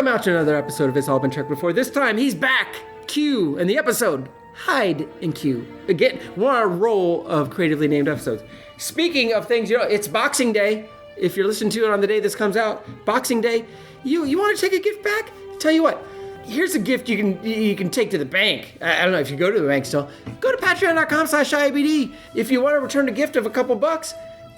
Welcome out to another episode of It's All Been Checked Before. This time, he's back! Q, and the episode, Hide and Q. Again, we're on a roll of creatively named episodes. Speaking of things, it's Boxing Day. If you're listening to it on the day this comes out, Boxing Day, you want to take a gift back? Tell you what, here's a gift you can take to the bank. I don't know if you go to the bank still. Go to patreon.com/IABD. If you want to return a gift of a couple bucks,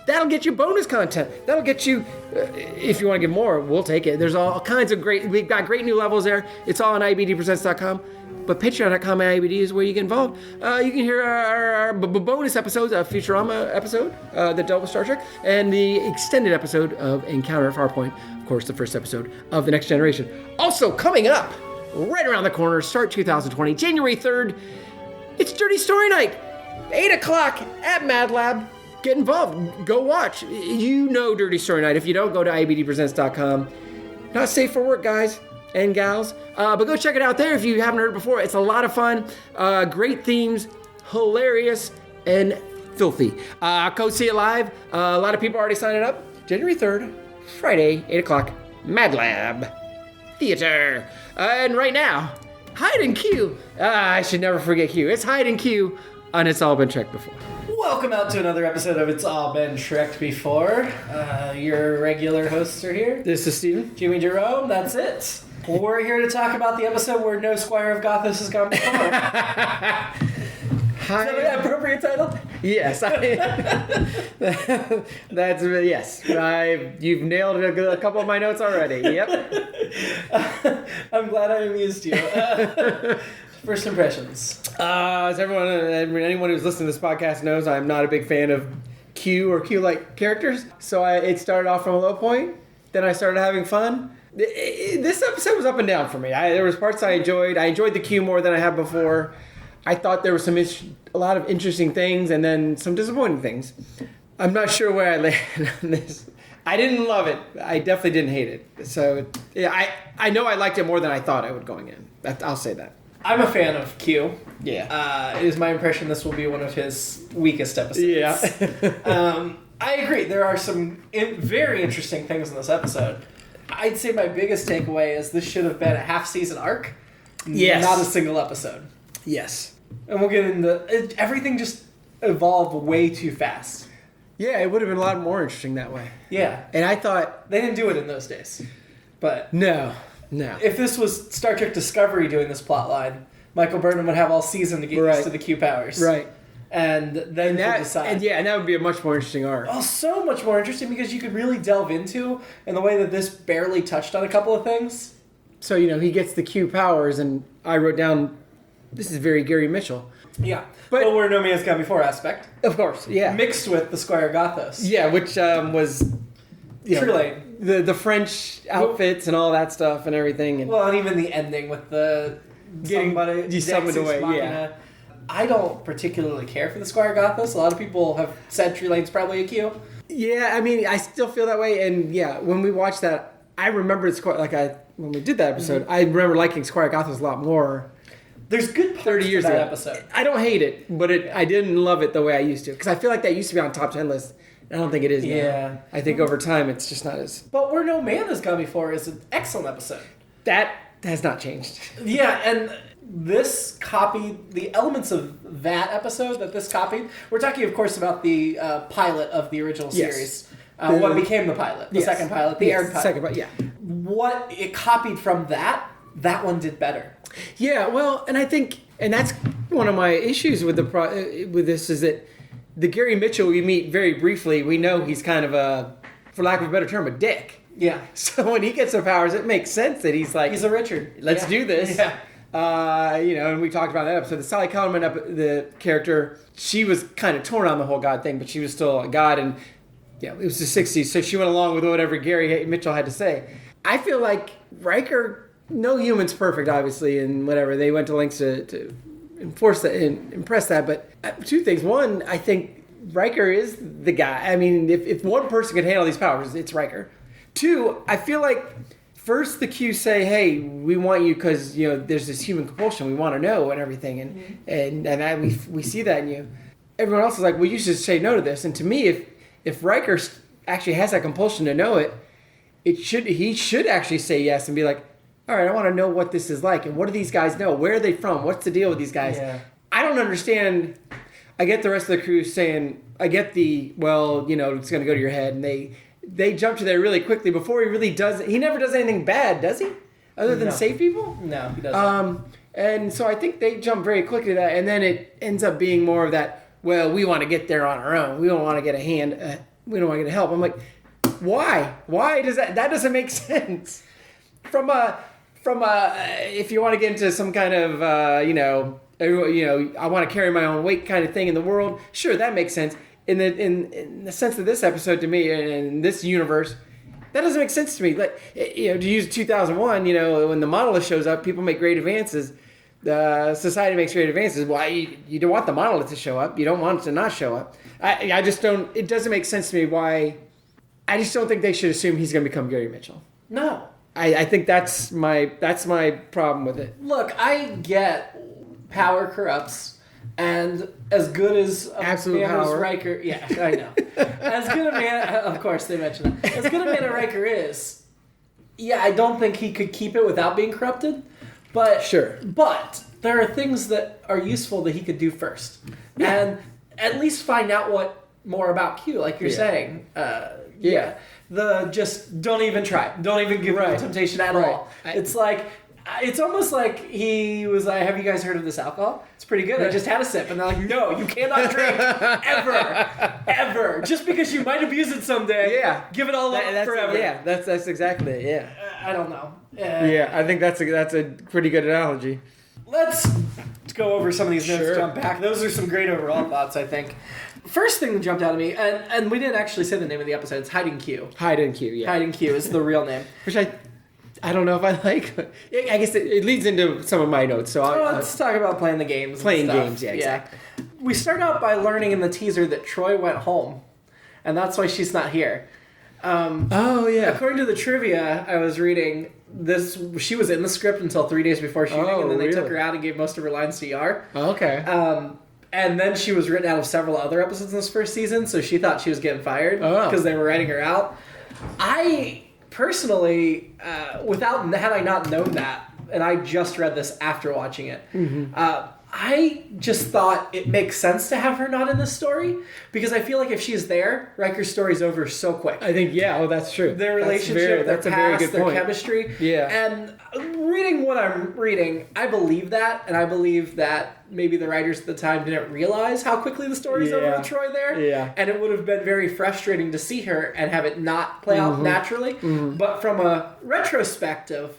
that'll get you bonus content. That'll get you, if you want to get more, we'll take it. There's all kinds of we've got great new levels there. It's all on IABDpresents.com. But patreon.com/IABD is where you get involved. You can hear our bonus episodes, a Futurama episode that dealt with Star Trek, and the extended episode of Encounter at Farpoint. Of course, the first episode of The Next Generation. Also, coming up, right around the corner, start 2020, January 3rd, it's Dirty Story Night, 8 o'clock at Mad Lab. Get involved. Go watch. You know Dirty Story Night. If you don't, go to IABDpresents.com. Not safe for work, guys and gals. But go check it out there if you haven't heard it before. It's a lot of fun. Great themes. Hilarious and filthy. Go see it live. A lot of people are already signing up. January 3rd, Friday, 8 o'clock, Mad Lab Theater. And right now, Hide and Q. I should never forget Q. It's Hide and Q on It's All Been Checked Before. Welcome out to another episode of It's All Been Trekked Before. Your regular hosts are here. This is Steven. Jimmy-Jerome, that's it. We're here to talk about the episode where no Squire of Gothos has gone before. Is that an appropriate title? Yes. Yes. You've nailed a couple of my notes already. Yep. I'm glad I amused you. First impressions. As anyone who's listening to this podcast knows, I'm not a big fan of Q or Q-like characters. So it started off from a low point. Then I started having fun. This episode was up and down for me. There was parts I enjoyed. I enjoyed the Q more than I have before. I thought there was a lot of interesting things and then some disappointing things. I'm not sure where I landed on this. I didn't love it. I definitely didn't hate it. So yeah, I know I liked it more than I thought I would going in. I'll say that. I'm a fan of Q. Yeah. It is my impression this will be one of his weakest episodes. Yeah. I agree. There are some very interesting things in this episode. I'd say my biggest takeaway is this should have been a half-season arc. Yes. Not a single episode. Yes. And we'll get into... Everything just evolved way too fast. Yeah, it would have been a lot more interesting that way. Yeah. And I thought... They didn't do it in those days. But... No. If this was Star Trek Discovery doing this plotline, Michael Burnham would have all season to get used to the Q powers. Right. And then decide. And that would be a much more interesting arc. Oh, so much more interesting because you could really delve into in the way that this barely touched on a couple of things. So, he gets the Q powers, and I wrote down, this is very Gary Mitchell. Yeah. But where no man's gone before aspect. Of course, yeah. Mixed with the Squire Gothos. Yeah, which was... Truly. The French outfits and all that stuff and everything. And and even the ending with the... Getting summoned away, yeah. I don't particularly care for the Squire Gothos. A lot of people have said Trelane's probably a Q. Yeah, I still feel that way. And yeah, when we watched that, I remembered when we did that episode, I remember liking Squire Gothos a lot more. There's good parts 30 years to that episode. I don't hate it, but I didn't love it the way I used to. Because I feel like that used to be on top 10 lists. I don't think it is now. Yeah. I think over time it's just not as... But Where No Man Has Gone Before is an excellent episode. That has not changed. Yeah, and this copied the elements of that episode that this copied. We're talking, of course, about the pilot of the original series. Yes. What became the pilot. The second pilot. The aired pilot. Second pilot, yeah. What it copied from that one did better. Yeah, well, and I think... And that's one of my issues with this is that the Gary Mitchell we meet very briefly, we know he's kind of for lack of a better term, a dick. Yeah. So when he gets the powers, it makes sense that he's like... He's a Richard. Let's do this. Yeah. And we talked about that episode. The Sally Kellerman, the character, she was kind of torn on the whole God thing, but she was still a God, and yeah, it was the 60s, so she went along with whatever Gary Mitchell had to say. I feel like Riker, no human's perfect, obviously, and whatever. They went to lengths to enforce that and impress that, but two things. One, I think Riker is the guy. If one person could handle these powers, it's Riker. Two, I feel like first the Q say, hey, we want you because, there's this human compulsion. We want to know and everything. And we see that in you. Everyone else is like, well, you should say no to this. And to me, if Riker actually has that compulsion to know it, he should actually say yes and be like, all right, I want to know what this is like, and what do these guys know? Where are they from? What's the deal with these guys? Yeah. I don't understand. I get the rest of the crew saying, I get the, well, it's going to go to your head, and they jump to there really quickly before he really does. He never does anything bad, does he? Other than save people? No, he doesn't. And so I think they jump very quickly to that, and then it ends up being more of that, well, we want to get there on our own. We don't want to get a hand. We don't want to get help. I'm like, why? Why does that doesn't make sense? From a if you want to get into some kind of I want to carry my own weight kind of thing in the world, sure, that makes sense. In the sense of this episode to me, in this universe, that doesn't make sense to me. Like, to use 2001, when the monolith shows up, people make great advances. Society makes great advances. Why you don't want the monolith to show up? You don't want it to not show up. I just don't. It doesn't make sense to me why. I just don't think they should assume he's going to become Gary Mitchell. No. I think that's my problem with it. Look, I get power corrupts, and as good as a Absolute man power. as Riker, yeah, I know. As good a man, of course they mentioned that. As good a man as Riker is, yeah, I don't think he could keep it without being corrupted. But sure. But there are things that are useful that he could do first, and at least find out more about Q, like you're saying. Yeah. Just don't even try. Don't even give him the temptation at all. It's like, it's almost like he was like, have you guys heard of this alcohol? It's pretty good. I just had a sip. And they're like, no, you cannot drink ever. Just because you might abuse it someday. Yeah. Give it all up forever. Yeah, that's exactly it. Yeah. I don't know. Yeah, I think that's a pretty good analogy. Let's go over some of these notes, jump back. Those are some great overall thoughts, I think. First thing that jumped out at me, and we didn't actually say the name of the episode, it's Hiding Q. Hiding Q, yeah. Hiding Q is the real name. Which I don't know if I like. I guess it leads into some of my notes. So let's talk about playing the games. Playing games, yeah, exactly. We start out by learning in the teaser that Troy went home, and that's why she's not here. According to the trivia I was reading, she was in the script until 3 days before shooting, and then they took her out and gave most of her lines to Yar. Oh, okay. And then she was written out of several other episodes in this first season, so she thought she was getting fired because they were writing her out. I personally, had I not known that, and I just read this after watching it, I just thought it makes sense to have her not in this story, because I feel like if she's there, Riker's story's over so quick. I think, that's true. Their relationship, that's their a past, very good their point. chemistry. Yeah. And reading what I'm reading, I believe that, and I believe that maybe the writers at the time didn't realize how quickly the story's over with Troy there. Yeah. And it would have been very frustrating to see her and have it not play out naturally. But from a retrospective,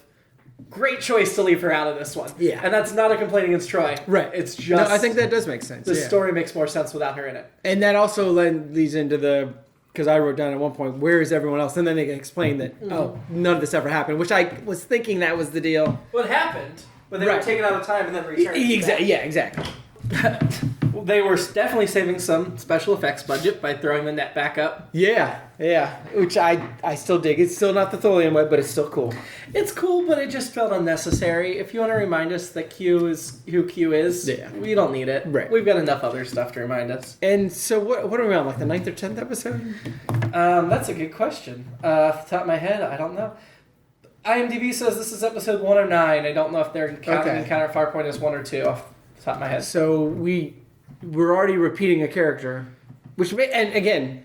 great choice to leave her out of this one. Yeah. And that's not a complaint against Troy. Right. It's just... No, I think that does make sense. The story makes more sense without her in it. And that also leads into because I wrote down at one point, where is everyone else? And then they can explain that, none of this ever happened, which I was thinking that was the deal. What happened? But they were taken out of time and then returned. Yeah, exactly. They were definitely saving some special effects budget by throwing the net back up. Yeah. Which I still dig. It's still not the Tholian way, but it's still cool. It's cool, but it just felt unnecessary. If you want to remind us that Q is who Q is, we don't need it. Right. We've got enough other stuff to remind us. And so what are we on, like the 9th or 10th episode? That's a good question. Off the top of my head, I don't know. IMDb says this is episode 109. I don't know if they're counting Encounter Farpoint as 1 or 2 off the top of my head. So we're already repeating a character, and again,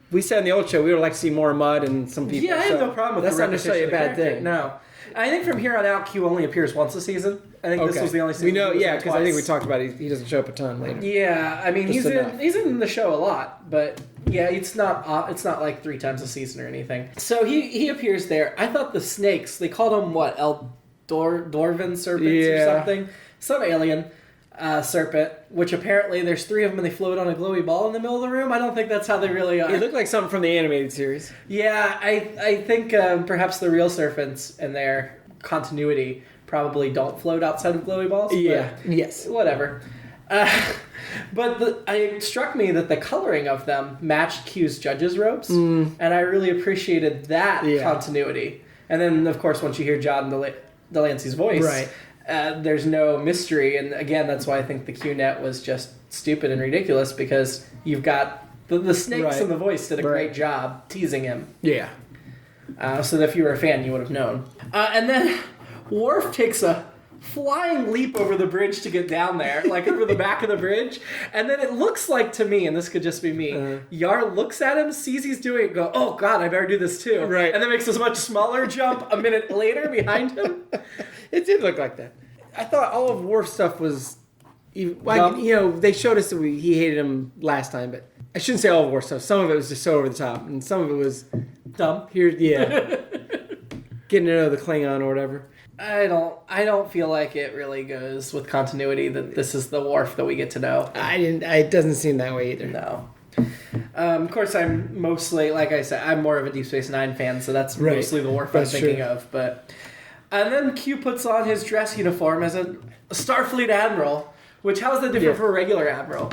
we said in the old show we would like to see more Mud and some people. Yeah, I have no problem with that's the not necessarily a bad thing. No, I think from here on out, Q only appears once a season. I think this was the only season. We know, because I think we talked about it. He doesn't show up a ton later. Yeah, I mean he's in the show a lot, but yeah, it's not like 3 times a season or anything. So he appears there. I thought the snakes, they called them what, Dorvan serpents or something, some alien serpent, which apparently there's 3 of them and they float on a glowy ball in the middle of the room. I don't think that's how they really are. It looked like something from the animated series. Yeah, I think perhaps the real serpents in their continuity probably don't float outside of glowy balls. Yes. Whatever. But it struck me that the coloring of them matched Q's judge's robes, and I really appreciated that continuity. And then, of course, once you hear John Delancey's voice, there's no mystery. And again, that's why I think the Q-Net was just stupid and ridiculous, because you've got the snakes and the voice did a great job teasing him. Yeah. So that if you were a fan, you would have known. And then Worf takes a flying leap over the bridge to get down there, like over the back of the bridge, and then it looks like to me, and this could just be me, Yar looks at him, sees he's doing it, go, oh god, I better do this too. Right. And then makes this much smaller jump a minute later behind him. It did look like that. I thought all of Worf's stuff was, they showed us that he hated him last time, but I shouldn't say all of Worf's stuff. Some of it was just so over the top, and some of it was dumb. Getting to know the Klingon or whatever. I don't feel like it really goes with continuity that this is the Worf that we get to know. It doesn't seem that way either. No. Of course, I'm mostly, like I said, I'm more of a Deep Space Nine fan, so that's mostly the Worf I'm thinking of. And then Q puts on his dress uniform as a Starfleet admiral, which how is that different from a regular admiral?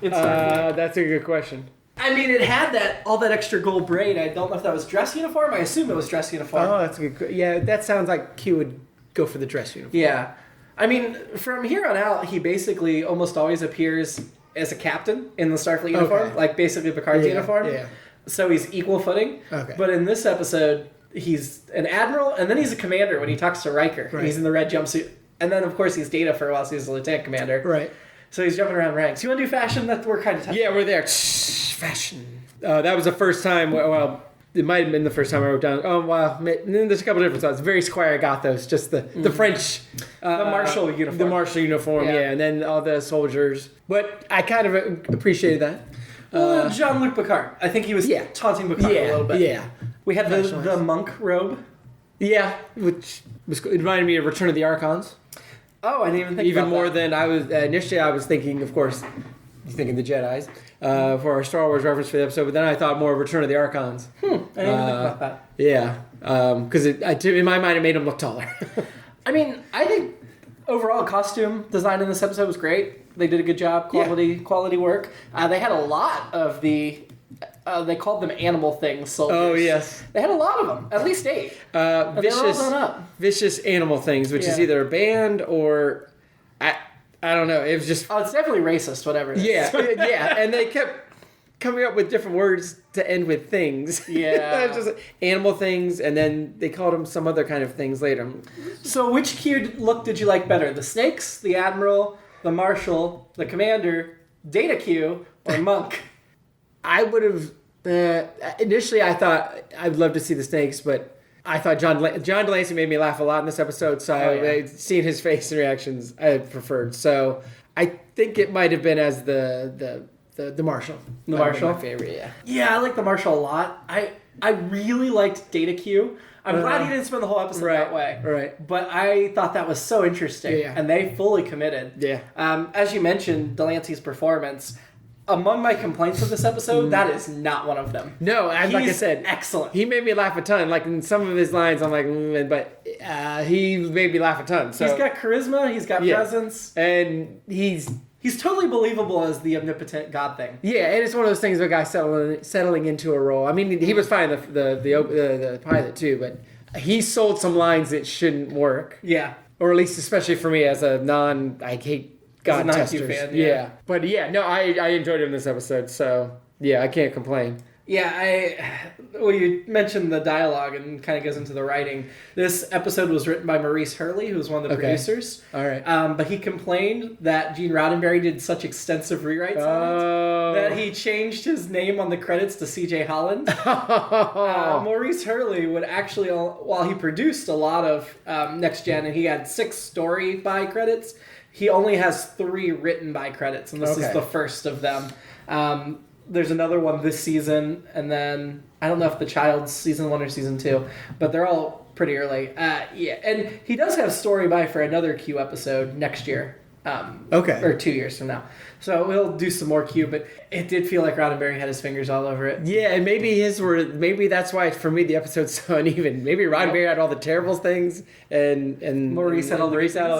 That's a good question. I mean, it had all that extra gold braid. I don't know if that was dress uniform. I assume it was dress uniform. Oh, that's a good. Yeah, that sounds like Q would go for the dress uniform. Yeah, I mean, from here on out, he basically almost always appears as a captain in the Starfleet uniform, like basically Picard's uniform. Yeah. So he's equal footing. Okay. But in this episode, he's an admiral, and then he's a commander when he talks to Riker. Right. He's in the red jumpsuit, and then of course he's Data for a while, so he's a lieutenant commander. Right. So he's jumping around ranks. You want to do fashion? We're kind of tough. Yeah, we're there. Fashion. That was the first time. Well, it might have been the first time I wrote down. Oh, wow. And then there's a couple of different thoughts. Very Squire Gothos, just the French. The martial uniform. The martial uniform, yeah. And then all the soldiers. But I kind of appreciated that. Well, Jean-Luc Picard. I think he was taunting Picard a little bit. Yeah. We had the monk robe. Yeah, which it reminded me of Return of the Archons. Oh, I didn't even think even about more that. than I was initially. I was thinking, of course, thinking the Jedi's for our Star Wars reference for the episode. But then I thought more of Return of the Archons. I didn't even think about that. Yeah, because in my mind it made him look taller. I mean, I think overall costume design in this episode was great. They did a good job, quality work. They had a lot of the. They called them animal things. Soldiers. Oh yes, they had a lot of them, at least 8. Vicious animal things, which is either a band or I don't know. It was just it's definitely racist, whatever. It is. Yeah, and they kept coming up with different words to end with things. Yeah, just animal things, and then they called them some other kind of things later. So, which Q look did you like better? The snakes, the admiral, the marshal, the commander, Data Q, or monk? I would have initially. I thought I'd love to see the snakes, but I thought John Delancey made me laugh a lot in this episode. So seeing his face and reactions, I preferred. So I think it might have been as the marshal. The marshal, my favorite. Yeah. Yeah, I like the marshal a lot. I really liked Data Q. I'm glad he didn't spend the whole episode that way. Right. But I thought that was so interesting, and they fully committed. Yeah. As you mentioned, Delancey's performance. Among my complaints of this episode, that is not one of them. No, like I said, excellent. He made me laugh a ton. Like in some of his lines, I'm like, but he made me laugh a ton. So he's got charisma, he's got presence, and he's totally believable as the omnipotent God thing. Yeah, and it's one of those things of a guy settling into a role. I mean, he was fine the pilot too, but he sold some lines that shouldn't work. Yeah, or at least especially for me as a I hate God testers. Fan, yeah. But I enjoyed him in this episode, so I can't complain. Yeah, you mentioned the dialogue and kind of goes into the writing. This episode was written by Maurice Hurley, who was one of the producers. All right. But he complained that Gene Roddenberry did such extensive rewrites on it that he changed his name on the credits to C.J. Holland. Maurice Hurley would actually, while he produced a lot of Next Gen, and he had 6 story by credits, he only has 3 written by credits, and this is the first of them. There's another one this season, and then I don't know if The Child's season 1 or season 2, but they're all pretty early. And he does have story by for another Q episode next year. Or 2 years from now. So he'll do some more Q, but it did feel like Roddenberry had his fingers all over it. Yeah, and maybe that's why for me the episode's so uneven. Maybe Roddenberry had all the terrible things and Maurice had all the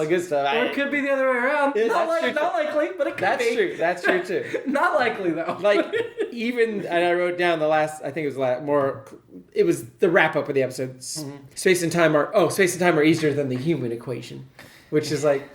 good stuff. Or it could be the other way around. Not likely, but it could be. That's true too. Not likely though. Like even, and I wrote down it was the wrap up of the episode. Mm-hmm. Space and time are easier than the human equation, which is like,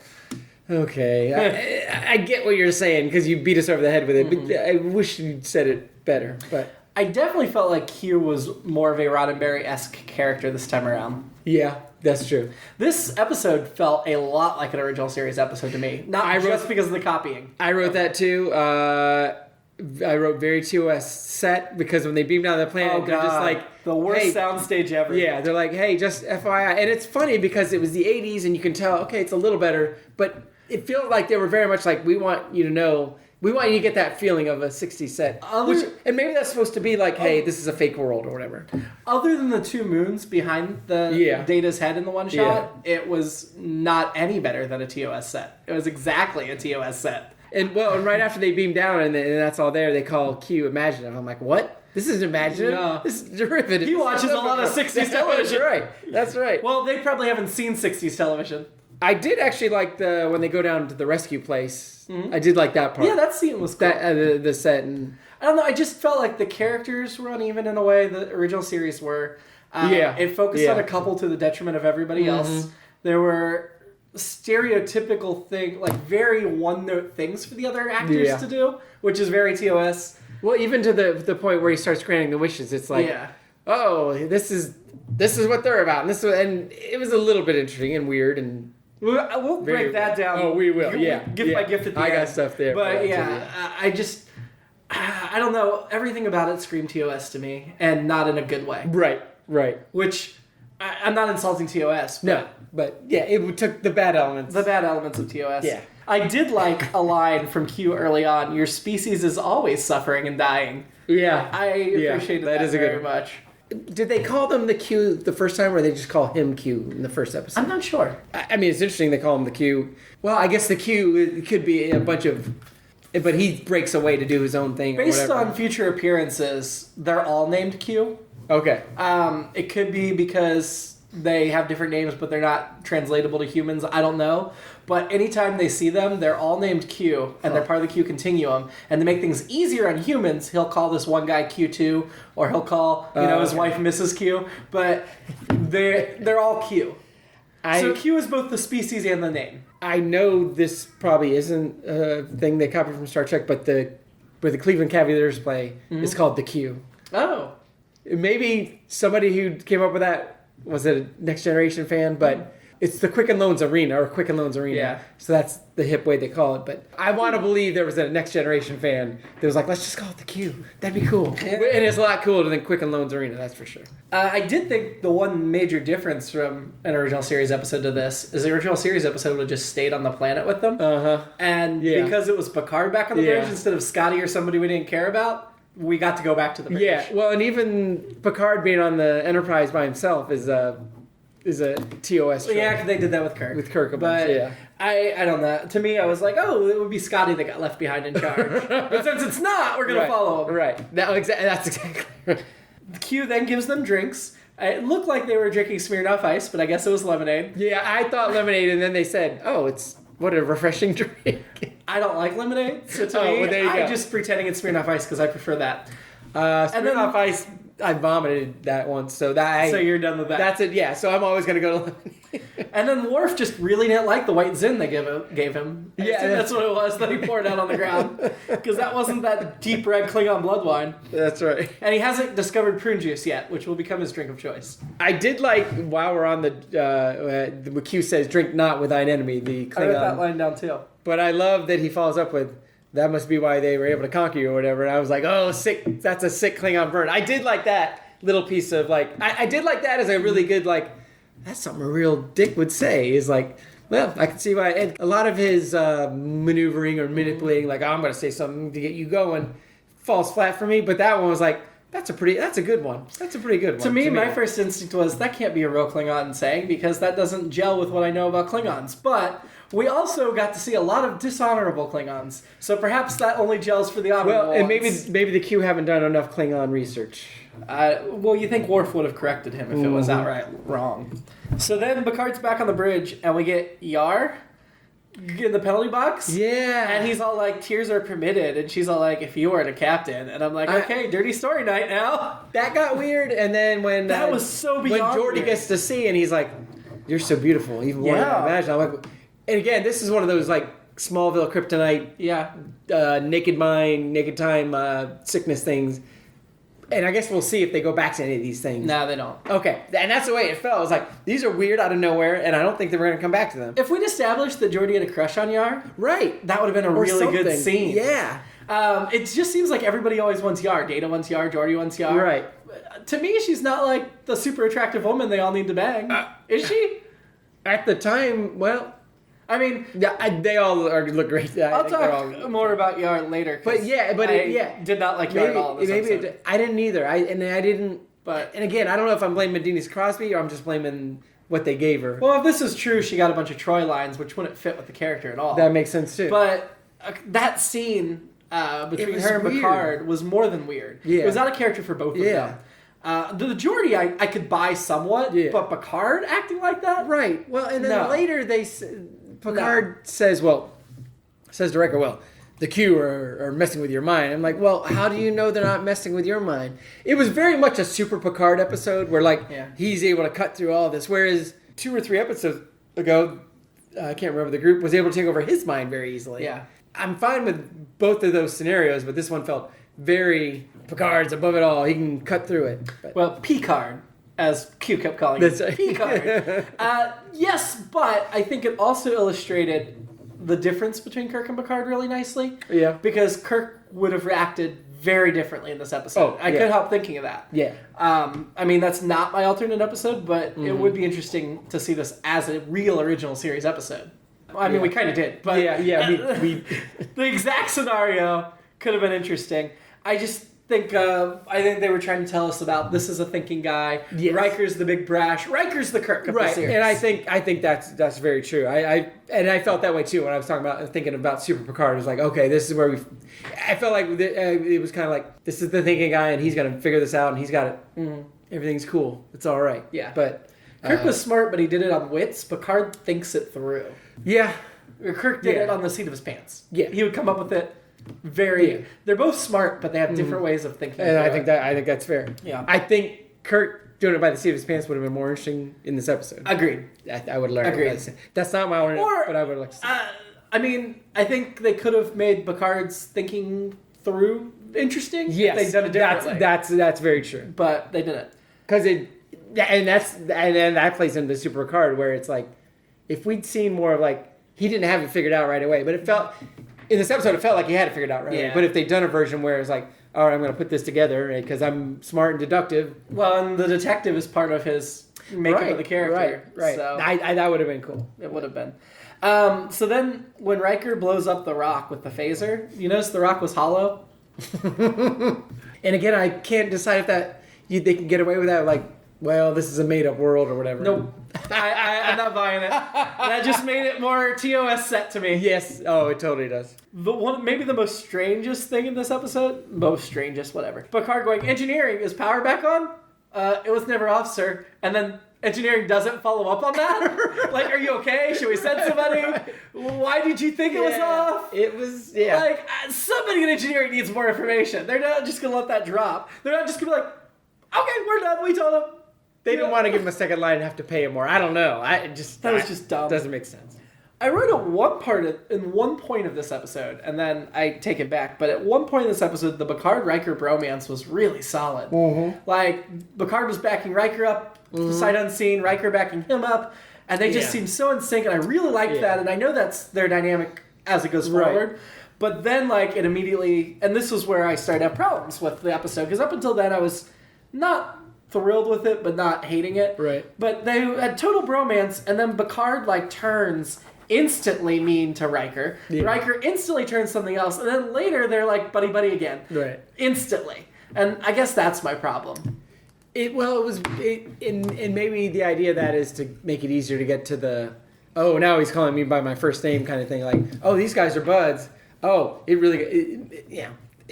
okay, I get what you're saying because you beat us over the head with it, but I wish you'd said it better. But I definitely felt like Q was more of a Roddenberry-esque character this time around. Yeah. That's true. This episode felt a lot like an original series episode to me. Not just because of the copying. I wrote that too. I wrote very TOS set because when they beam down the planet, they're just like the worst soundstage ever. Yeah, they're like, hey, just FYI. And it's funny because it was the 80s and you can tell, okay, it's a little better, but it feels like they were very much like, we want you to know, we want you to get that feeling of a 60s set. And maybe that's supposed to be like, hey, this is a fake world or whatever. Other than the two moons behind the Data's head in the one shot, it was not any better than a TOS set. It was exactly a TOS set. And right after they beam down and that's all there, they call Q imaginative. I'm like, what? This isn't imaginative? No. This is derivative. He watches a lot of 60s television. That's right. Well, they probably haven't seen 60s television. I did actually like when they go down to the rescue place. Mm-hmm. I did like that part. Yeah, that scene was cool. The set. And I don't know, I just felt like the characters were uneven in a way the original series were. It focused on a couple to the detriment of everybody else. There were stereotypical very one-note things for the other actors to do, which is very TOS. Well, even to the point where he starts granting the wishes, it's like, oh, this is what they're about, and it was a little bit interesting and weird, and we'll break that down. Oh, we will. Gift by gift at the end. I got stuff there, but I don't know. Everything about it screamed TOS to me, and not in a good way. Right. Which I'm not insulting TOS. But it took the bad elements. The bad elements of TOS. Yeah. I did like a line from Q early on. Your species is always suffering and dying. Yeah. I appreciated that very much. Did they call them the Q the first time, or they just call him Q in the first episode? I'm not sure. I mean, it's interesting they call him the Q. Well, I guess the Q it could be a bunch of... But he breaks away to do his own thing. Based on future appearances, they're all named Q. Okay. It could be because they have different names, but they're not translatable to humans. I don't know. But anytime they see them, they're all named Q, and they're part of the Q continuum. And to make things easier on humans, he'll call this one guy Q2, or he'll call his wife Mrs. Q. But they're all Q. So Q is both the species and the name. I know this probably isn't a thing they copied from Star Trek, but where the Cleveland Cavaliers play is called the Q. Oh. Maybe somebody who came up with that was a Next Generation fan, but it's the Quicken Loans Arena, or Quicken Loans Arena. Yeah. So that's the hip way they call it. But I want to believe there was a Next Generation fan that was like, let's just call it the Q. That'd be cool. Yeah. And it's a lot cooler than Quicken Loans Arena, that's for sure. I did think the one major difference from an original series episode to this is the original series episode would have just stayed on the planet with them. And because it was Picard back on the bridge instead of Scotty or somebody we didn't care about, we got to go back to the bridge. Yeah, well, and even Picard being on the Enterprise by himself is a TOS trope. Yeah, they did that with Kirk. With Kirk, but I don't know. To me, I was like, oh, it would be Scotty that got left behind in charge. But since it's not, we're going to follow him. Right. That's exactly right. Q then gives them drinks. It looked like they were drinking Smirnoff Ice, but I guess it was lemonade. Yeah, I thought lemonade, and then they said, oh, what a refreshing drink. I don't like lemonade, so to me, I'm just pretending it's Smirnoff Ice because I prefer that. Smirnoff Ice, I vomited that once, so you're done with that. That's it, yeah. So I'm always going to go to lemonade. And then Worf just really didn't like the white Zin they gave him. I think that's what it was that he poured out on the ground. Because that wasn't that deep red Klingon blood wine. That's right. And he hasn't discovered prune juice yet, which will become his drink of choice. I did like, while we're on the Q says, drink not with thine enemy, the Klingon. I wrote that line down too. But I love that he follows up with, that must be why they were able to conquer you or whatever. And I was like, oh, sick. That's a sick Klingon burn. I did like that little piece of I did like that as a really good that's something a real dick would say, is like, well, I can see why. And a lot of his maneuvering or manipulating, I'm going to say something to get you going, falls flat for me. But that one was like, that's a good one. That's a pretty good one. To me, my first instinct was, that can't be a real Klingon saying, because that doesn't gel with what I know about Klingons. But we also got to see a lot of dishonorable Klingons. So perhaps that only gels for the honorable ones. And ones. maybe the Q haven't done enough Klingon research. Well, you think Worf would have corrected him if it was outright wrong. So then Picard's back on the bridge, and we get Yar in the penalty box. Yeah. And he's all like, tears are permitted. And she's all like, if you weren't a captain. And I'm like, okay, dirty story night now. That got weird. And then that was so beyond when Geordi gets to see, and he's like, you're so beautiful, even more than I imagined. I'm like, and again, this is one of those Smallville kryptonite, naked mind, naked time, sickness things. And I guess we'll see if they go back to any of these things. No, they don't. Okay, and that's the way it felt. It was like, these are weird out of nowhere, and I don't think that we're going to come back to them. If we'd established that Jordy had a crush on Yar, right, that would have been a really good scene. Yeah. It just seems like everybody always wants Yar. Data wants Yar, Jordy wants Yar. Right. To me, she's not like the super attractive woman they all need to bang. Is she? At the time, well... I mean, they all look great. I'll talk more about Yar later. But I did not like Yar at all in this episode. I didn't either. I didn't. But and again, I don't know if I'm blaming Denise Crosby or I'm just blaming what they gave her. Well, if this is true, she got a bunch of Troy lines, which wouldn't fit with the character at all. That makes sense too. But that scene between her and Picard was more than weird. Yeah. It was out of character for both of them. The Geordi I could buy somewhat, but Picard acting like that? Right. Well, and then later Picard says to Riker, well, the Q are messing with your mind. I'm like, well, how do you know they're not messing with your mind? It was very much a Super Picard episode where, he's able to cut through all this, whereas 2 or 3 episodes ago, I can't remember the group, was able to take over his mind very easily. Yeah. I'm fine with both of those scenarios, but this one felt very Picard's above it all. He can cut through it. But. Well, Picard, as Q kept calling it. Picard. Yes, but I think it also illustrated the difference between Kirk and Picard really nicely. Yeah. Because Kirk would have reacted very differently in this episode. I couldn't help thinking of that. Yeah. I mean, that's not my alternate episode, but it would be interesting to see this as a real original series episode. I mean, we kind of did. But we the exact scenario could have been interesting. I just think they were trying to tell us about this is a thinking guy. Yes. Riker's the big brash. Riker's the Kirk of the series. And I think that's very true. I felt that way too when I was thinking about Super Picard. It was like, okay, this is where I felt like it was kind of like, this is the thinking guy and he's going to figure this out and he's got it. Mm-hmm. Everything's cool. It's all right. Yeah. But Kirk was smart, but he did it on wits. Picard thinks it through. Yeah. Kirk did it on the seat of his pants. Yeah. He would come up with it. They're both smart, but they have different ways of thinking. And I think that's fair. Yeah. I think Kirk doing it by the seat of his pants would have been more interesting in this episode. Agreed. I would learn. Agreed. That's not my own, but I would like to see. I mean, I think they could have made Picard's thinking through interesting. Yes, they've done it differently. That's very true. But they didn't. Because that plays into the Super Picard where it's like, if we'd seen more of he didn't have it figured out right away, but it felt. In this episode, it felt like he had it figured out right away. But if they'd done a version where it's like, all right, I'm going to put this together because I'm smart and deductive. Well, and the detective is part of his makeup of the character. Right. So that would have been cool. It would have been. So then when Riker blows up the rock with the phaser, you notice the rock was hollow? And again, I can't decide if they can get away with that. Well, this is a made-up world or whatever. Nope. I'm not buying it. That just made it more TOS set to me. Yes. Oh, it totally does. Maybe the most strangest thing in this episode? Most strangest, whatever. Picard going, engineering, is power back on? It was never off, sir. And then engineering doesn't follow up on that? Are you okay? Should we send somebody? Why did you think it was off? It was, somebody in engineering needs more information. They're not just going to let that drop. They're not just going to be like, okay, we're done. We told them. They didn't want to give him a second line and have to pay him more. I don't know. That was just dumb. Doesn't make sense. I wrote in one point of this episode, and then I take it back. But at one point in this episode, the Picard-Riker bromance was really solid. Mm-hmm. Picard was backing Riker up, sight unseen, Riker backing him up, and they just seemed so in sync, and I really liked that, and I know that's their dynamic as it goes forward. Right. But then, it immediately... And this was where I started to have problems with the episode, because up until then, I was not thrilled with it, but not hating it. Right. But they had total bromance, and then Picard, turns instantly mean to Riker. Yeah. Riker instantly turns something else, and then later they're buddy-buddy again. Right. Instantly. And I guess that's my problem. And maybe the idea of that is to make it easier to get to the, oh, now he's calling me by my first name kind of thing. Oh, these guys are buds. Oh,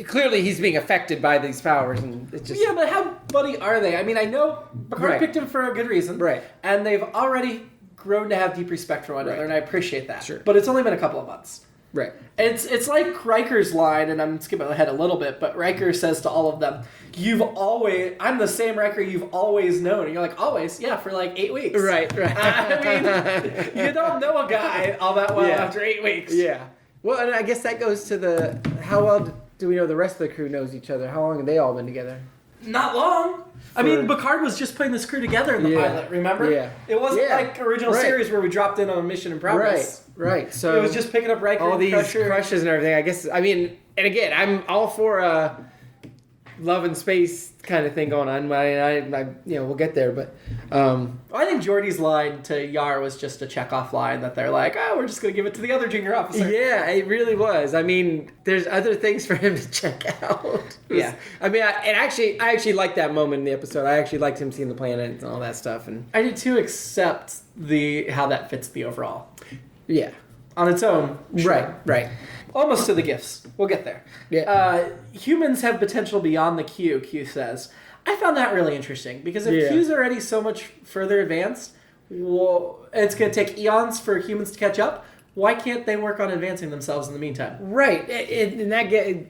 clearly he's being affected by these powers, and it's just... Yeah, but how buddy are they? I mean, I know Picard picked him for a good reason. Right. And they've already grown to have deep respect for one another, and I appreciate that. Sure. But it's only been a couple of months. Right. It's like Riker's line, and I'm skipping ahead a little bit, but Riker says to all of them, I'm the same Riker you've always known. And you're like, always? Yeah, for 8 weeks. Right. I mean, you don't know a guy all that well after 8 weeks. Yeah. Well, and I guess that goes to how well do we know the rest of the crew knows each other? How long have they all been together? not long. I mean, Picard was just putting this crew together in the pilot, remember? Yeah. It wasn't like original series where we dropped in on a mission in progress. Right. So it was just picking up Riker, all these Crusher. crushes and everything. I guess, I mean, and again, I'm all for love and space kind of thing going on. I we'll get there, but I think Geordi's line to Yar was just a checkoff line that they're like, oh, we're just going to give it to the other junior officer. Yeah, it really was. I mean, there's other things for him to check out. Yeah. I mean, I actually liked that moment in the episode. I actually liked him seeing the planet and all that stuff. And I did too, except how that fits the overall. Yeah. On its own. Sure. Right. Almost to the gifts. We'll get there. Yeah. Humans have potential beyond the Q says. I found that really interesting because if Q's already so much further advanced, it's going to take eons for humans to catch up. Why can't they work on advancing themselves in the meantime? Right. And that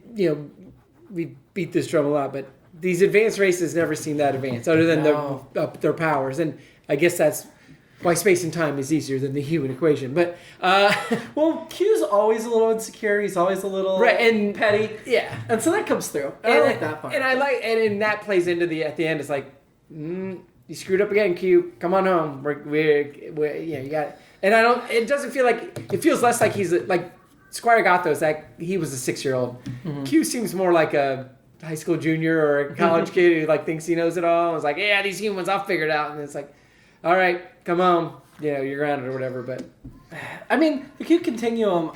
we beat this drum a lot, but these advanced races never seem that advanced other than their powers. And I guess that's why space and time is easier than the human equation. But well, Q's always a little insecure. He's always a little petty. Yeah, and so that comes through. And I like that part. And that plays into at the end. It's like, you screwed up again, Q. Come on home. We're you got it. And I don't. It doesn't feel like it feels less like he's like Squire Gothos. That he was a 6-year-old. Mm-hmm. Q seems more like a high school junior or a college kid who thinks he knows it all. And it's like, yeah, these humans, I'll figure it out. And it's like, all right, come on, you're grounded or whatever. But I mean, the Q continuum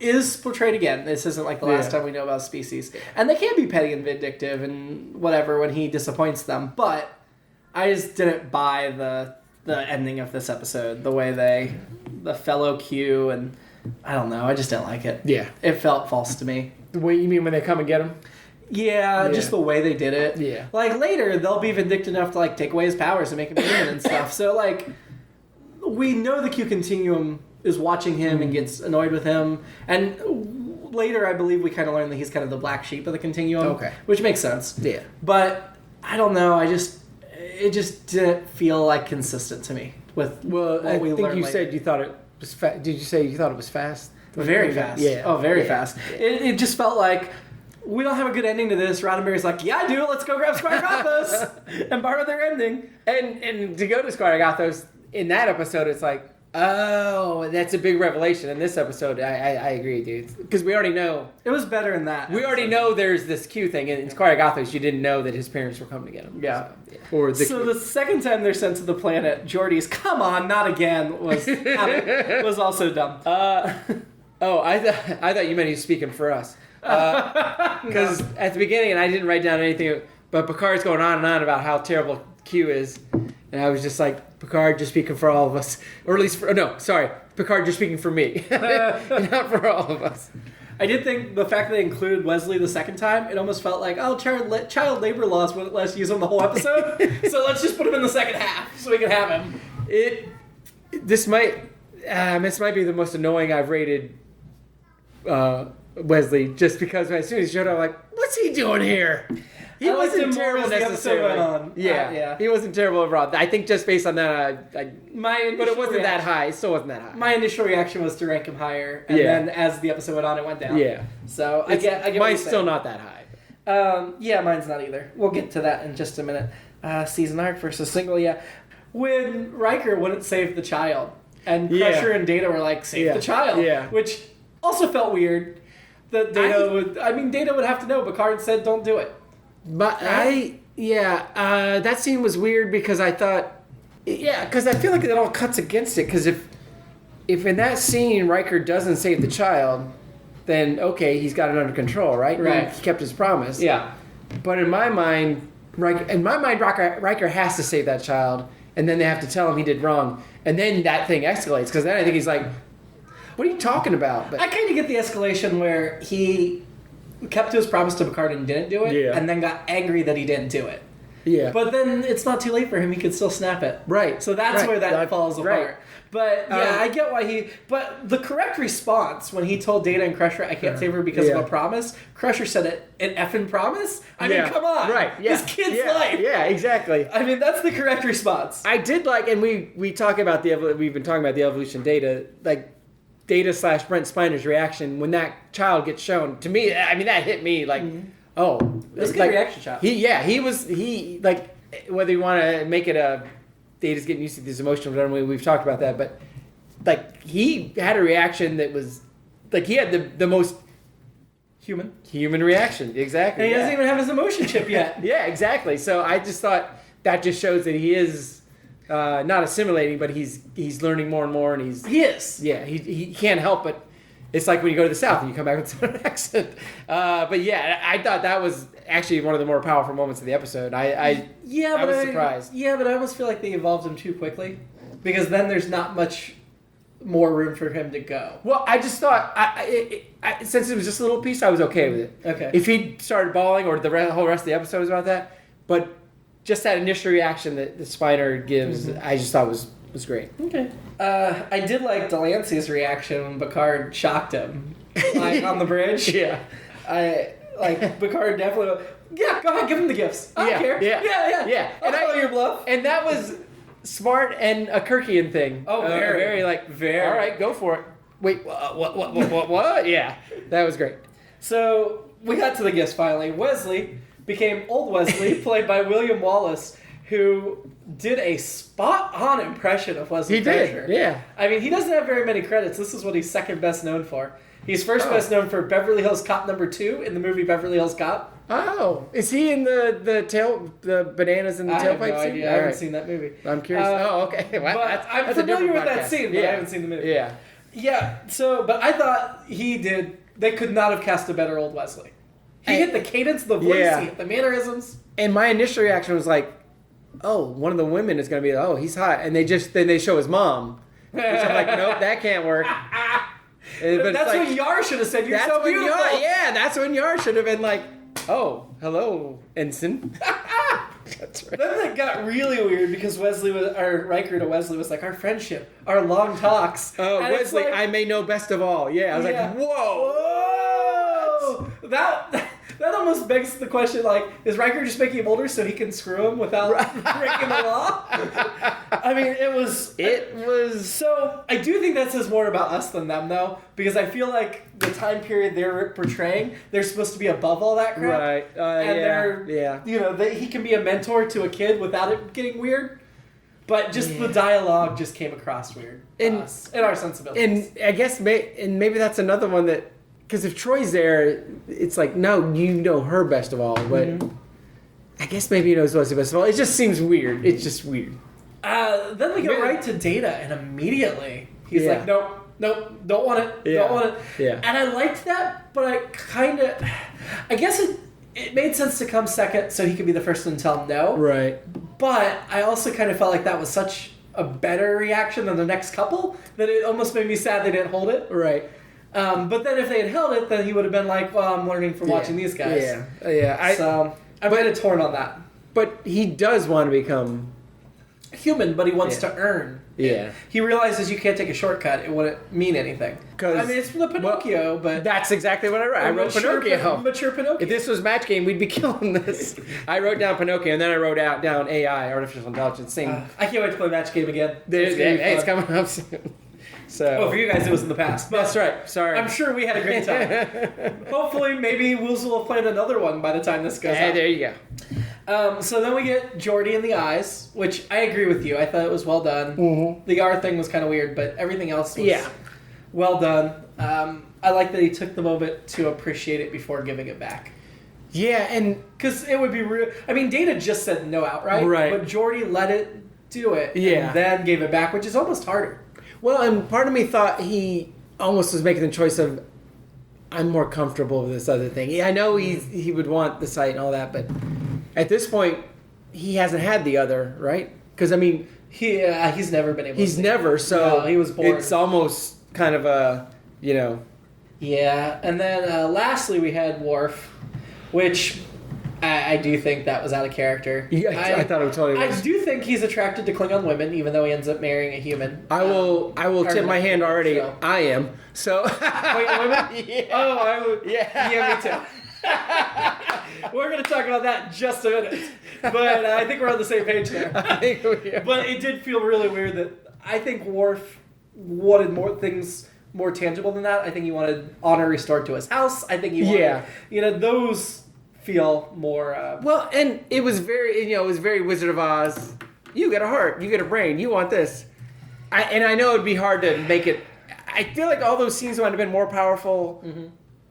is portrayed again. This isn't like the last time we know about species, and they can be petty and vindictive and whatever when he disappoints them. But I just didn't buy the ending of this episode, the way the fellow Q, and I don't know, I just didn't like it. Yeah, it felt false to me. What you mean when they come and get him? Yeah, just the way they did it. Yeah. Like, later, they'll be vindictive enough to, take away his powers and make him human and stuff. So, we know the Q Continuum is watching him and gets annoyed with him. And later, I believe we kind of learn that he's kind of the black sheep of the Continuum. Okay. Which makes sense. Yeah. But, I don't know, it just didn't feel, consistent to me with what we learned. I think you said you thought it was fast. Did you say you thought it was fast? Very fast. Yeah. Oh, very fast. It just felt like, we don't have a good ending to this. Roddenberry's like, yeah, I do. Let's go grab Squire Gothos and borrow their ending. And to go to Squire Gothos, in that episode, it's like, oh, that's a big revelation. In this episode, I agree, dude. Because we already know. It was better in that. We already know there's this Q thing. In Squire Gothos, you didn't know that his parents were coming to get him. Yeah. So the second time they're sent to the planet, Geordi's, come on, not again, was also dumb. I thought you meant he was speaking for us. Because at the beginning, and I didn't write down anything, but Picard's going on and on about how terrible Q is, and I was just like, Picard, just speaking for all of us, or at least Picard, just speaking for me, not for all of us. I did think the fact that they included Wesley the second time, it almost felt like, child labor laws wouldn't let us use him the whole episode, so let's just put him in the second half so we can have him. This might be the most annoying I've rated Wesley, just because as soon as he showed up, I'm like, what's he doing here? He wasn't terrible necessarily. Yeah, he wasn't terrible overall. I think just based on that, but it wasn't that high. It still wasn't that high. My initial reaction was to rank him higher, and then as the episode went on, it went down. Yeah. So I get mine's still not that high. Yeah, mine's not either. We'll get to that in just a minute. Season arc versus single, when Riker wouldn't save the child, and Crusher and Data were like, save the child, which also felt weird. That Data would have to know. Picard said, don't do it. But that scene was weird because I thought, because I feel like it all cuts against it. Because if in that scene Riker doesn't save the child, then okay, he's got it under control, right? Right. He kept his promise. Yeah. But in my mind, Riker has to save that child, and then they have to tell him he did wrong, and then that thing escalates. Because then I think he's like, what are you talking about? But I kind of get the escalation where he kept to his promise to Picard and didn't do it, and then got angry that he didn't do it. Yeah. But then it's not too late for him. He could still snap it. Right. So that's where that falls apart. Right. But I get why but the correct response when he told Data and Crusher, I can't save her because of a promise, Crusher said it, an effing promise? I mean, come on. Right. Yeah. This kid's life. Yeah, exactly. I mean, that's the correct response. I did like, and we talk about we've been talking about the evolution Data, Data / Brent Spiner's reaction when that child gets shown. To me, I mean, that hit me like, oh, That's a good reaction shot. He was like, whether you want to make it a Data's getting used to this emotional runway, we've talked about that, but like he had a reaction that was like he had the most human reaction. Exactly. And he doesn't even have his emotion chip yet. Yeah, exactly. So I just thought that just shows that he is not assimilating, but he's learning more and more, and he is. Yeah, he can't help but. It's like when you go to the South and you come back with an accent. But yeah, I thought that was actually one of the more powerful moments of the episode. I was surprised. Yeah, but I almost feel like they evolved him too quickly, because then there's not much more room for him to go. Well, I just thought, since it was just a little piece, I was okay with it. Okay. If he started bawling, or the whole rest of the episode was about that, but just that initial reaction that the Spiner gives, I just thought was great. Okay. I did like Delancey's reaction when Picard shocked him, like on the bridge. Yeah. Picard definitely. Yeah, go ahead, give him the gifts. I don't care. Yeah. I'll call your bluff. And that was smart and a Kirkian thing. Oh, very. All right, go for it. Wait, what? Yeah, that was great. So we got to the gifts finally. Wesley became Old Wesley, played by William Wallace, who did a spot-on impression of Wesley Crusher. Yeah. I mean, he doesn't have very many credits. This is what he's second best known for. He's first best known for Beverly Hills Cop #2 in the movie Beverly Hills Cop. Oh, is he in the bananas in the tailpipe scene? I have no idea. I haven't seen that movie. I'm curious. Okay. Well, but I'm familiar with that scene, but I haven't seen the movie. Yeah. Yeah. So, but I thought they could not have cast a better Old Wesley. He hit the cadence, the voice, he hit the mannerisms. And my initial reaction was like, oh, one of the women is going to be, oh, he's hot. And then they show his mom. Which I'm like, nope, that can't work. But that's what Yar should have said. You're so beautiful. That's when Yar should have been like, oh, hello, ensign. That's right. Then it got really weird because Riker to Wesley was like, our friendship, our long talks. Oh, and Wesley, I may know best of all. Yeah, I was like, whoa. That almost begs the question, like, is Riker just making him older so he can screw him without breaking the law? I mean, it was... So, I do think that says more about us than them, though, because I feel like the time period they're portraying, they're supposed to be above all that crap. Right. He can be a mentor to a kid without it getting weird. But just the dialogue just came across weird to us, in our sensibilities. And I guess maybe that's another one that... Because if Troy's there, it's like, no, you know her best of all. But I guess maybe he knows Wesley best of all. It just seems weird. It's just weird. Then we go right to Data, and immediately he's like, nope, don't want it, don't want it. Yeah. And I liked that, but I guess it made sense to come second so he could be the first one to tell him no. Right. But I also kind of felt like that was such a better reaction than the next couple that it almost made me sad they didn't hold it. Right. But then if they had held it, then he would have been like, well, I'm learning from watching these guys. Yeah. So I'm kind of torn on that. But he does want to become... human, but he wants to earn. Yeah. He realizes you can't take a shortcut. It wouldn't mean anything. I mean, it's from the Pinocchio, but... That's exactly what I wrote. I wrote Pinocchio. Mature Pinocchio. If this was Match Game, we'd be killing this. I wrote down Pinocchio, and then I wrote down AI, Artificial Intelligence. I can't wait to play Match Game again. It's coming up soon. So. For you guys, it was in the past. But that's right. Sorry. I'm sure we had a great time. Hopefully, maybe Woozle will plan another one by the time this goes out. There you go. So then we get Geordi in the eyes, which I agree with you. I thought it was well done. Mm-hmm. The R thing was kind of weird, but everything else was well done. I like that he took the moment to appreciate it before giving it back. Yeah, and... Because it would be real... I mean, Data just said no outright. Right. But Geordi let it do it and then gave it back, which is almost harder. Well, and part of me thought he almost was making the choice of, I'm more comfortable with this other thing. I know he would want the sight and all that, but at this point, he hasn't had the other, right? Because, I mean... he's never been able to... He's never, so... No, he was born. It's almost kind of a, Yeah, and then lastly we had Worf, which... I do think that was out of character. Yeah, I thought it totally was. I do think he's attracted to Klingon women, even though he ends up marrying a human. I will tip my hand already. So. I am. So. Wait, women? Yeah. Oh, I would. Yeah, me too. We're going to talk about that in just a minute. But I think we're on the same page there. I think we are. But it did feel really weird that I think Worf wanted more things more tangible than that. I think he wanted honor restored to his house. I think he wanted, those feel more. Well, and it was very, it was very Wizard of Oz. You get a heart, you get a brain, you want this. I know it'd be hard to make it. I feel like all those scenes would have been more powerful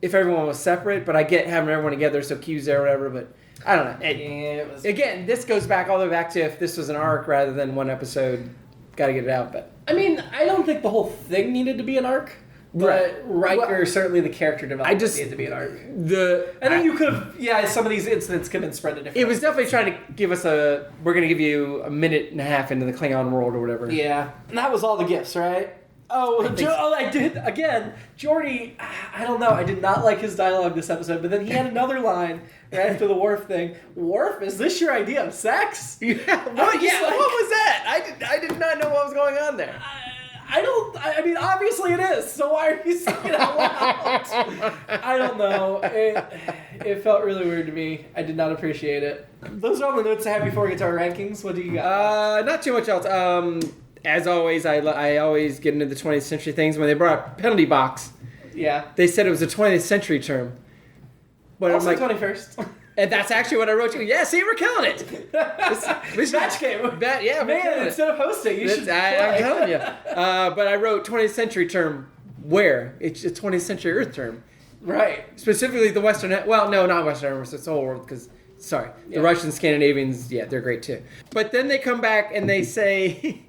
if everyone was separate, but I get having everyone together, so Q's there or whatever, but I don't know. Again, this goes back all the way back to if this was an arc rather than one episode, gotta get it out, but... I mean, I don't think the whole thing needed to be an arc, but Riker, certainly the character development needed to be an arc. And then you could have, some of these incidents could have been spread to different... It was definitely trying to give us we're going to give you a minute and a half into the Klingon world or whatever. Yeah, and that was all the gifts, right? I did. Again, Geordi, I don't know. I did not like his dialogue this episode, but then he had another line right after the Worf thing. Worf, is this your idea of sex? Yeah. What was that? I did not know what was going on there. I mean, obviously it is, so why are you saying it out loud? I don't know. It felt really weird to me. I did not appreciate it. Those are all the notes I have before we get to our rankings. What do you got? Not too much else. As always, I always get into the 20th century things. When they brought up penalty box, they said it was a 20th century term. But also I'm like, 21st. And that's actually what I wrote you. Yeah, see, we're killing it. Match game. Man, instead of hosting, you should play. I'm telling you. But I wrote 20th century term where? It's a 20th century Earth term. Right. Specifically the Western... Well, no, not Western Hemisphere. It's the whole world because... Sorry. The Russians, Scandinavians, they're great too. But then they come back and they say,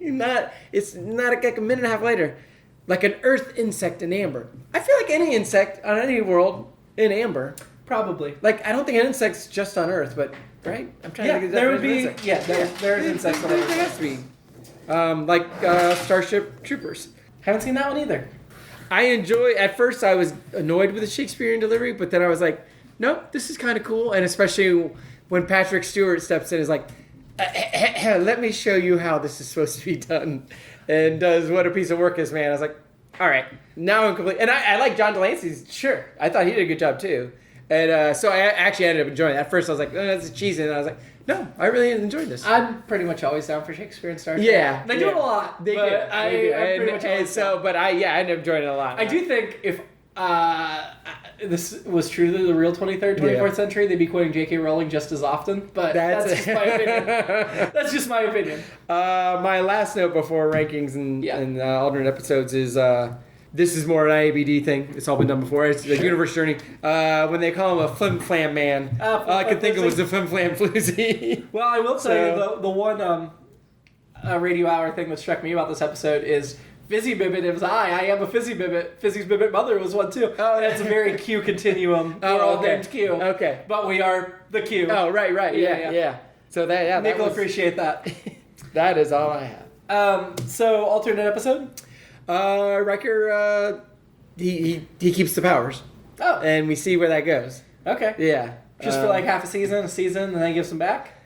it's not like a minute and a half later, like an earth insect in amber. I feel like any insect on any world in amber. Probably. Like, I don't think an insect's just on Earth, but, right? I'm trying to think of the there would be, insect. there's insects on There has to be. Like Starship Troopers. Haven't seen that one either. At first I was annoyed with the Shakespearean delivery, but then I was like, nope, this is kind of cool. And especially when Patrick Stewart steps in and is like, let me show you how this is supposed to be done. And does what a piece of work is, man. I was like, all right, now I'm complete. And I like John Delancey's, sure. I thought he did a good job too. And so I actually ended up enjoying it. At first I was like, that's cheesy. And I was like, no, I really enjoyed this. I'm pretty much always down for Shakespeare and Star Trek. Yeah. They do it a lot. They do. I ended up enjoying it a lot. I do think if this was true to the real 23rd, 24th century, they'd be quoting J.K. Rowling just as often. But that's just my opinion. That's just my opinion. My last note before rankings and alternate episodes is this is more an IABD thing. It's all been done before. It's the universe journey. When they call him a flim flam man, all I could think of was the flim flam floozy. Well, I will tell you the one radio hour thing that struck me about this episode is Fizzy Bibbit. It was I am a Fizzy Bibbit. Fizzy's Bibbit mother was one too. Oh, that's a very Q continuum. We're all named Q. Okay. But we are the Q. Oh, right. Yeah. So Nick will appreciate that. That is all I have. So alternate episode? Riker, he keeps the powers. Oh. And we see where that goes. Okay. Yeah. Just for like half a season, and then he gives them back?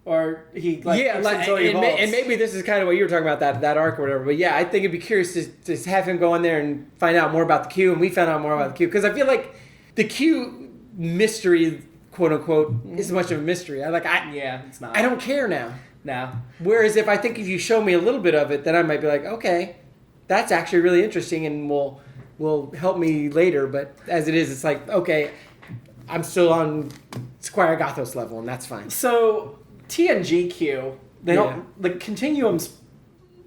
Or he and maybe this is kind of what you were talking about, that arc or whatever. But yeah, I think it'd be curious to have him go in there and find out more about the Q, and we found out more about the Q. Because I feel like the Q mystery, quote unquote, is much of a mystery. It's not. I don't care now. No. Whereas if you show me a little bit of it, then I might be like, okay, that's actually really interesting and will help me later. But as it is, it's like, okay, I'm still on Squire Gothos level, and that's fine. So TNG Q, the continuum's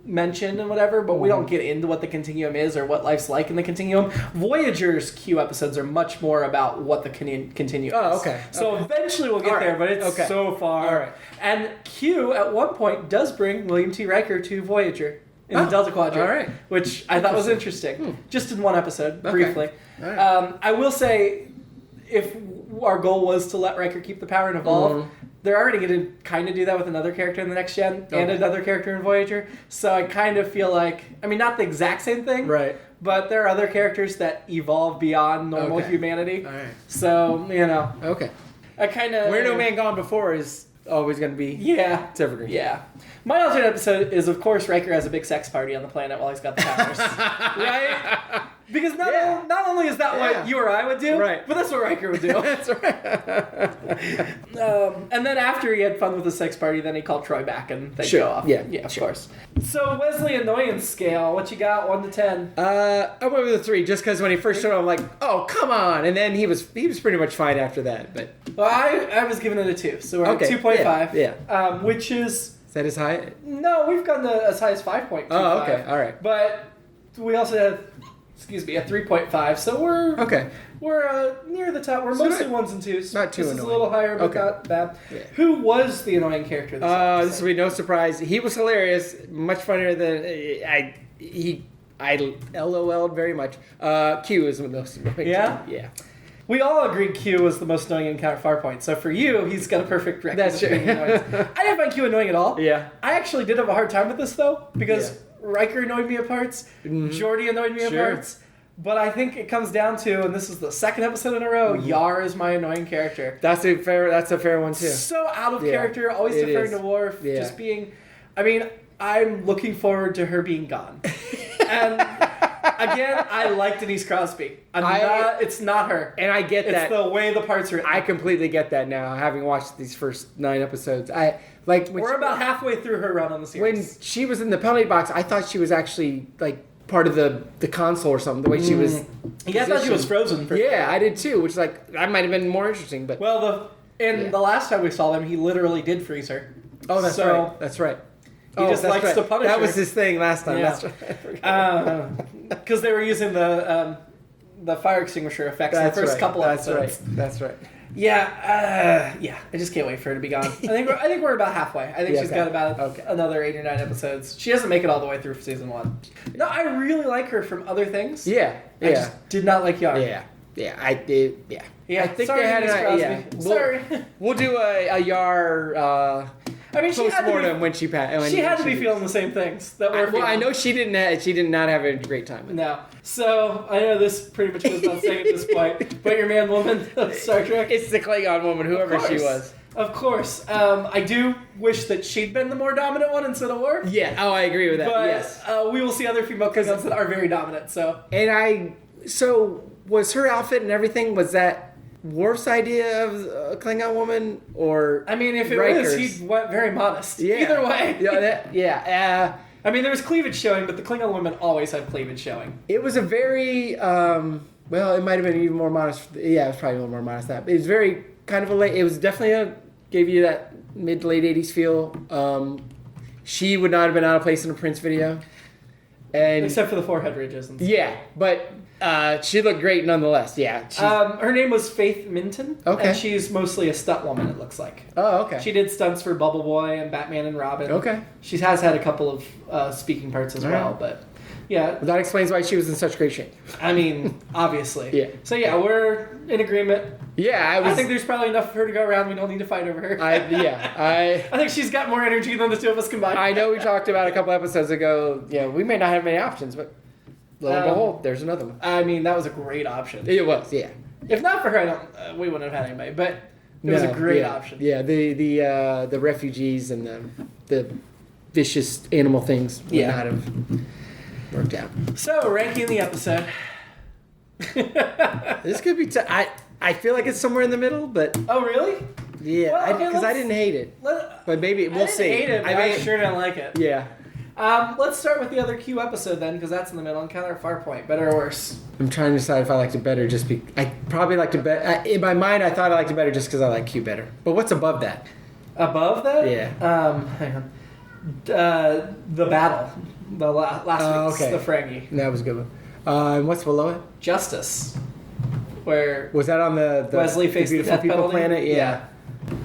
mentioned and whatever, but we don't get into what the continuum is or what life's like in the continuum. Voyager's Q episodes are much more about what the continuum is. Oh, okay. So eventually we'll get there, but it's so far. All right. And Q at one point does bring William T. Riker to Voyager in the Delta Quadrant, all right. which I thought was interesting. Just in one episode, briefly. All right. I will say, if our goal was to let Riker keep the power and evolve, they're already going to kind of do that with another character in the Next Gen and another character in Voyager. So I kind of feel like, I mean, not the exact same thing, right? But there are other characters that evolve beyond normal humanity. All right. So, Okay. I kind of... Where No Man Gone Before is always going to be... Yeah. It's evergreen. Yeah. My alternate episode is, of course, Riker has a big sex party on the planet while he's got the powers. Right? Because not only is that what you or I would do, right, but that's what Riker would do. That's right. And then after he had fun with the sex party, then he called Troy back and they'd go off. Yeah, of course. So Wesley annoyance scale, what you got, 1 to 10? I went with a 3 just because when he first showed up, I'm like, oh, come on. And then he was pretty much fine after that. But well, I was giving it a 2, so we're at 2.5. Yeah. Which is... Is that as high? No, we've gone as high as 5.25. Oh, okay. All right. But we also have, a 3.5, so we're near the top. We're mostly 1s and 2s. Not too This annoying. is a little higher, but not bad. Yeah. Who was the annoying character this episode? This will be no surprise. He was hilarious, much funnier than I LOL'd very much. Q is the most annoying. Yeah? Yeah. We all agreed Q was the most annoying encounter Farpoint. So for you, he's got a perfect record. That's true. I didn't find Q annoying at all. Yeah. I actually did have a hard time with this, though, because Riker annoyed me at parts, Geordi annoyed me at parts. But I think it comes down to, and this is the second episode in a row, Yar is my annoying character. That's a fair one, too. So out of character, always deferring to Worf, just being... I mean, I'm looking forward to her being gone. And... Again, I like Denise Crosby. It's not her. And I get that. It's the way the parts are written. I completely get that now, having watched these first 9 episodes. We're about halfway through her run on the series. When she was in the penalty box, I thought she was actually, part of the console or something, the way she was... Yeah, I thought she was frozen. I did too, which, that might have been more interesting, but... Well, the last time we saw them, he literally did freeze her. Oh, that's right. That's right. He just likes to punish her. That was his thing last time. Yeah. That's right. Because they were using the fire extinguisher effects in the first couple episodes. That's right. Yeah. I just can't wait for her to be gone. I think we're about halfway. I think she's got about another 8 or 9 episodes. She doesn't make it all the way through season 1. No, I really like her from other things. Yeah. I just did not like Yar. Yeah. I did. Yeah. Yeah. I think sorry, they had Sorry. We'll do a Yar. I mean, post-mortem when she passed. She had to be feeling the same things that we're feeling. I know she did not have a great time. No. So, I know this pretty much goes without saying at this point, but your man woman of Star Trek. It's the Klingon woman, whoever she was. Of course. I do wish that she'd been the more dominant one instead of Worf. Yeah. Oh, I agree with that. But, yes. We will see other female Klingons that are very dominant, so. So, was her outfit and everything, was that Worf's idea of a Klingon woman, or I mean, if it Riker's? was, he went very modest. Yeah. Either way. I mean, there was cleavage showing, but the Klingon women always have cleavage showing. It was a very, it might have been even more modest. Yeah, it was probably a little more modest than that. But it was very kind of it was definitely gave you that mid to late 80s feel. She would not have been out of place in a Prince video. Except for the forehead ridges. And stuff. Yeah, but she looked great nonetheless. Yeah. Her name was Faith Minton. Okay. And she's mostly a stunt woman, it looks like. Oh, okay. She did stunts for Bubble Boy and Batman and Robin. Okay. She has had a couple of speaking parts as well, but yeah. Well, that explains why she was in such great shape. I mean, obviously. Yeah. So yeah, we're in agreement. Yeah, I think there's probably enough for her to go around. We don't need to fight over her. I think she's got more energy than the two of us combined. I know we talked about a couple episodes ago. Yeah, we may not have many options, but lo and behold, there's another one. I mean, that was a great option. It was, yeah. If not for her, we wouldn't have had anybody. But it was a great option. Yeah, the refugees and the vicious animal things would not have worked out. So, ranking the episode. This could be. I feel like it's somewhere in the middle, but. Oh really? Yeah, because I didn't hate it. But maybe we'll see. I didn't hate it. But I sure didn't like it. Yeah. Let's start with the other Q episode then, because that's in the middle. Encounter Farpoint, better or worse? I'm trying to decide if I liked it better. I probably liked it better. In my mind, I thought I liked it better just because I like Q better. But what's above that? Above that? Yeah. Hang on. The battle. The last week's the Frangie. That was a good one. And what's below it? Justice. Where was that on the Wesley faced the Beautiful death People penalty? planet? Yeah.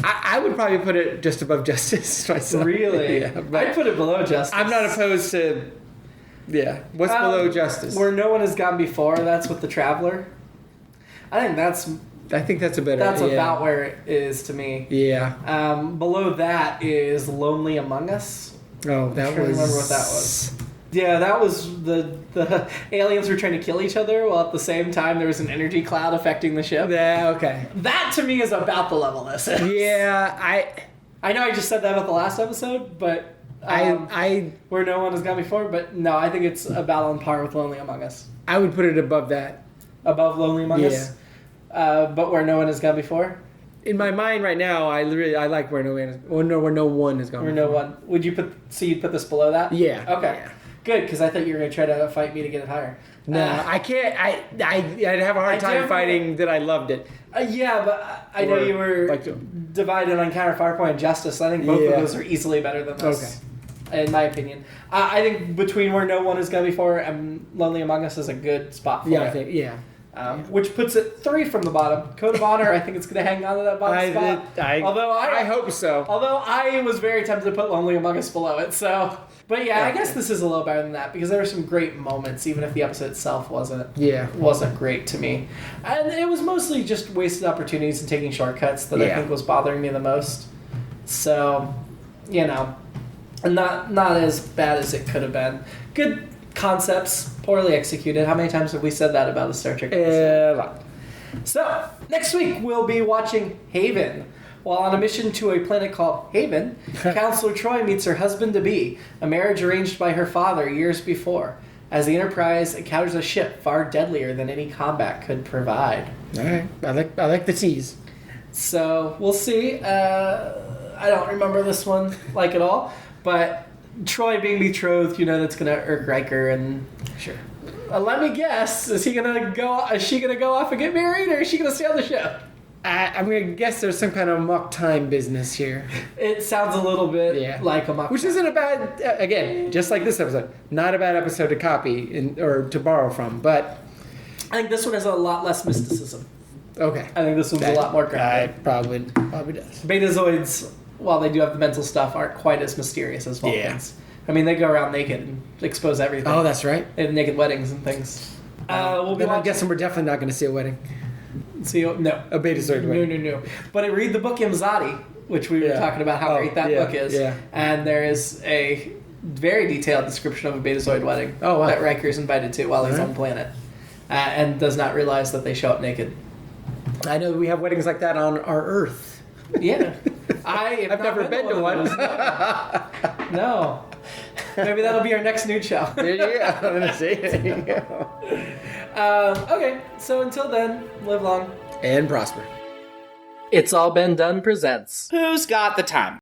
I would probably put it just above Justice myself. Really? Yeah, I'd put it below Justice. I'm not opposed to. Yeah. What's below Justice? Where no one has gone before. That's with the Traveler. I think that's a better. That's about where it is to me. Yeah. Below that is Lonely Among Us. Oh, that was. I remember what that was. Yeah, that was the aliens were trying to kill each other while at the same time there was an energy cloud affecting the ship. Yeah, okay. That to me is about the level this is. Yeah, I know I just said that about the last episode, but Where No One Has Gone Before, but no, I think it's about on par with Lonely Among Us. I would put it above that. Above Lonely Among Us? But Where No One Has Gone Before? In my mind right now, I like Where No One Has Gone Before. Where No One Has Gone Where Before. No One. You'd put this below that? Yeah. Okay. Yeah. Good, because I thought you were going to try to fight me to get it higher. No, I can't. I'd have a hard time fighting that I loved it. Yeah, but I know you were divided on Counter Firepoint and Justice. I think both of those are easily better than this. Okay. In my opinion. I think between Where No One Has Gone Before and Lonely Among Us is a good spot for it. I think, which puts it 3 from the bottom. Code of Honor, I think it's going to hang on to that bottom spot. I hope so. Although I was very tempted to put Lonely Among Us below it, so... But I guess this is a little better than that, because there were some great moments, even if the episode itself wasn't great to me. And it was mostly just wasted opportunities and taking shortcuts that I think was bothering me the most. So, not as bad as it could have been. Good concepts, poorly executed. How many times have we said that about a Star Trek episode? A lot. So, next week we'll be watching Haven. While on a mission to a planet called Haven, Counselor Troy meets her husband-to-be, a marriage arranged by her father years before, as the Enterprise encounters a ship far deadlier than any combat could provide. All right. I like the tease. So, we'll see. I don't remember this one at all, but Troy being betrothed, that's going to irk Riker, and... Sure. Let me guess, is she going to go off and get married, or is she going to stay on the ship? I'm going to guess there's some kind of mock time business here. It sounds a little bit like a mock time. Which isn't a bad, again, just like this episode, not a bad episode to copy or to borrow from, but... I think this one has a lot less mysticism. Okay. I think this one's a lot more grounded. It probably does. Betazoids, while they do have the mental stuff, aren't quite as mysterious as Vulcans. I mean, they go around naked and expose everything. Oh, that's right. They have naked weddings and things. I'm guessing we're definitely not going to see a wedding. No. A Betazoid wedding. No. But I read the book Imzadi, which we were talking about how great that book is. Yeah. And there is a very detailed description of a Betazoid wedding that Riker's invited to while he's on the planet. And does not realize that they show up naked. I know we have weddings like that on our Earth. Yeah. I've never been to one. No. Maybe that'll be our next nude show. Yeah, I'm going to say it. There you go. Okay, so until then, live long and prosper. It's All Been Done presents Who's Got the Time?